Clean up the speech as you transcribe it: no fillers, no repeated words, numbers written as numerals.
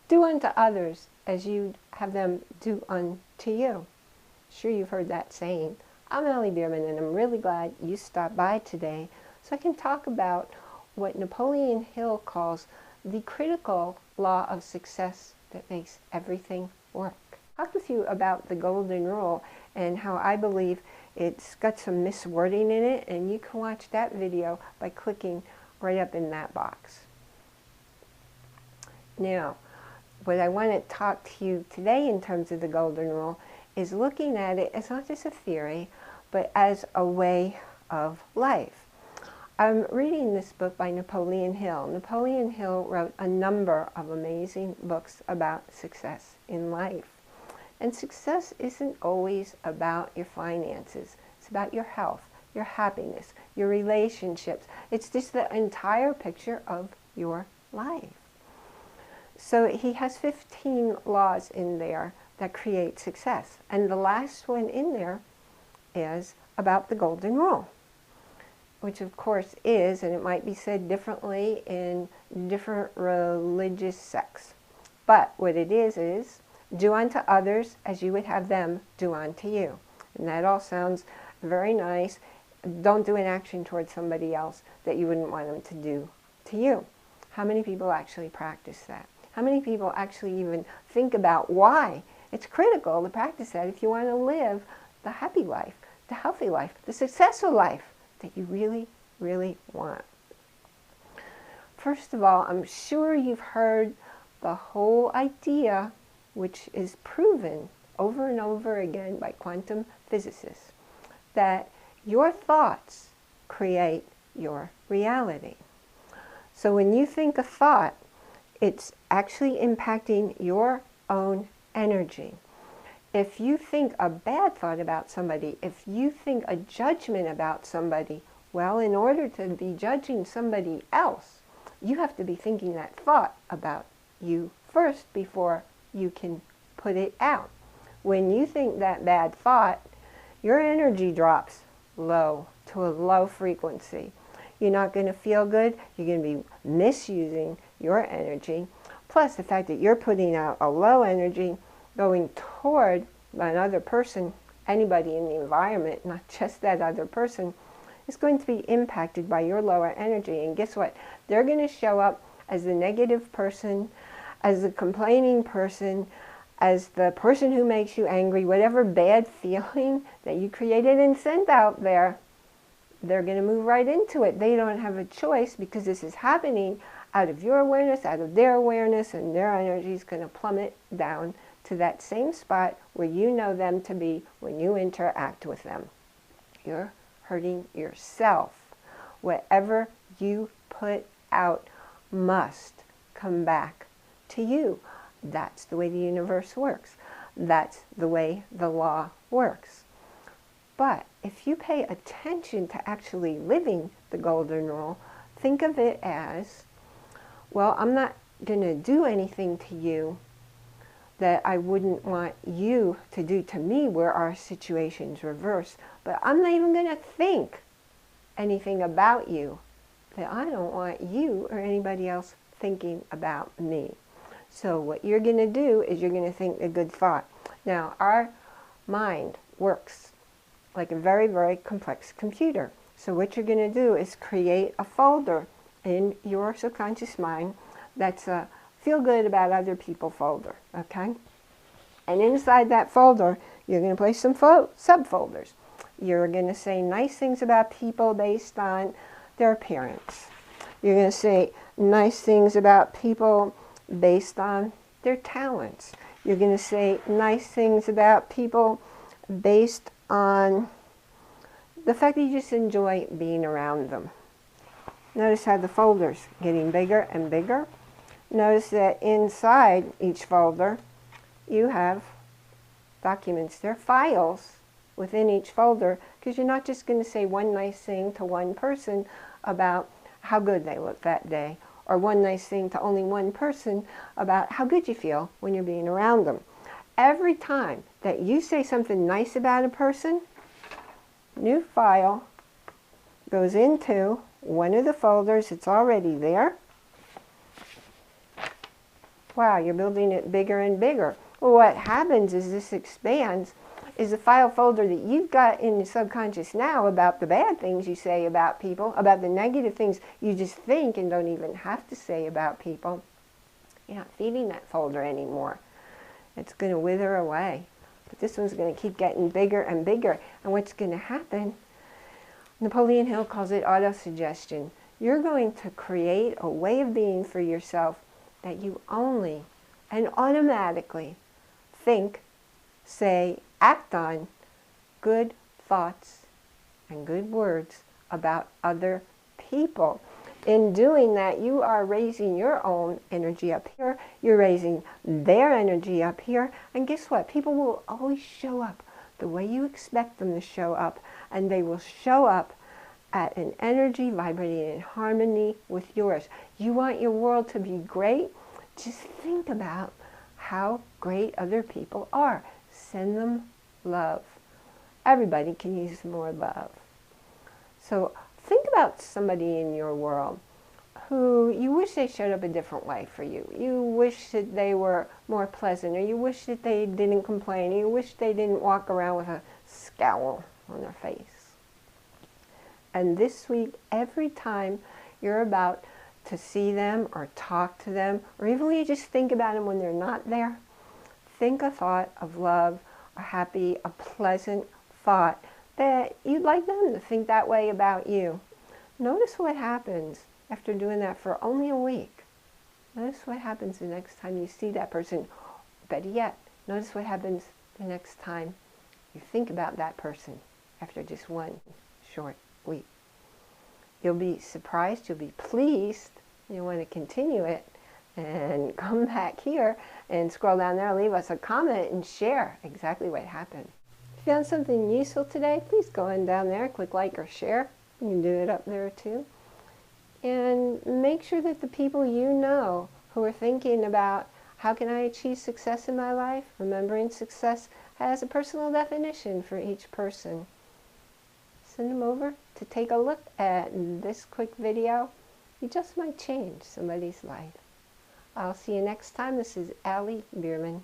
Do unto others as you'd have them do unto you. Sure, you've heard that saying. I'm Allie Bierman, and I'm really glad you stopped by today so I can talk about what Napoleon Hill calls the critical law of success that makes everything work. I'll talk with you about the golden rule and how I believe it's got some miswording in it, and you can watch that video by clicking right up in that box. Now, what I want to talk to you today in terms of the golden rule is looking at it as not just a theory, but as a way of life. I'm reading this book by Napoleon Hill. Napoleon Hill wrote a number of amazing books about success in life. And success isn't always about your finances. It's about your health, your happiness, your relationships. It's just the entire picture of your life. So he has 15 laws in there that create success. And the last one in there is about the golden rule, which of course is, and it might be said differently in different religious sects. But what it is do unto others as you would have them do unto you. And that all sounds very nice. Don't do an action towards somebody else that you wouldn't want them to do to you. How many people actually practice that? How many people actually even think about why it's critical to practice that if you want to live the happy life, the healthy life, the successful life that you really, really want? First of all, I'm sure you've heard the whole idea, which is proven over and over again by quantum physicists, that your thoughts create your reality. So when you think a thought, it's actually impacting your own energy. If you think a bad thought about somebody, if you think a judgment about somebody, well, in order to be judging somebody else, you have to be thinking that thought about you first before you can put it out. When you think that bad thought, your energy drops low to a low frequency. You're not going to feel good. You're going to be misusing your energy. Plus the fact that you're putting out a low energy going toward another person, anybody in the environment, not just that other person, is going to be impacted by your lower energy. And guess what? They're going to show up as the negative person, as the complaining person, as the person who makes you angry, whatever bad feeling that you created and sent out there. They're going to move right into it. They don't have a choice because this is happening out of your awareness, out of their awareness, and their energy is going to plummet down to that same spot where you know them to be when you interact with them. You're hurting yourself. Whatever you put out must come back to you. That's the way the universe works. That's the way the law works. But if you pay attention to actually living the golden rule, think of it as, well, I'm not going to do anything to you that I wouldn't want you to do to me where our situation's reversed. But I'm not even going to think anything about you that I don't want you or anybody else thinking about me. So what you're going to do is you're going to think a good thought. Now, our mind works like a very, very complex computer. So what you're going to do is create a folder in your subconscious mind that's a feel good about other people folder, okay? And inside that folder, you're going to place some subfolders. You're going to say nice things about people based on their appearance. You're going to say nice things about people based on their talents. You're going to say nice things about people based on the fact that you just enjoy being around them. Notice how the folder's getting bigger and bigger. Notice that inside each folder you have documents. There are files within each folder because you're not just going to say one nice thing to one person about how good they look that day, or one nice thing to only one person about how good you feel when you're being around them. Every time that you say something nice about a person, new file goes into one of the folders. It's already there. wow, you're building it bigger and bigger. Well, what happens is this expands, is the file folder that you've got in the subconscious now about the bad things you say about people, about the negative things you just think and don't even have to say about people. You're not feeding that folder anymore. It's going to wither away. But this one's going to keep getting bigger and bigger. And what's going to happen, Napoleon Hill calls it autosuggestion. You're going to create a way of being for yourself that you only and automatically think, say, act on good thoughts and good words about other people. In doing that, you are raising your own energy up here. You're raising their energy up here. And guess what? People will always show up the way you expect them to show up. And they will show up at an energy vibrating in harmony with yours. You want your world to be great? Just think about how great other people are. Send them love. Everybody can use more love. So think about somebody in your world who you wish they showed up a different way for you. You wish that they were more pleasant, or you wish that they didn't complain, or you wish they didn't walk around with a scowl on their face. And this week, every time you're about to see them or talk to them, or even when you just think about them when they're not there, think a thought of love, a happy, a pleasant thought that you'd like them to think that way about you. Notice what happens after doing that for only a week. Notice what happens the next time you see that person. Better yet, notice what happens the next time you think about that person after just one short week. You'll be surprised, you'll be pleased, you'll want to continue it, and come back here and scroll down there, leave us a comment and share exactly what happened. If you found something useful today, please go on down there, click like or share. You can do it up there too. And make sure that the people you know who are thinking about how can I achieve success in my life, remembering success has a personal definition for each person. Send them over to take a look at this quick video. You just might change somebody's life. I'll see you next time. This is Allie Bierman.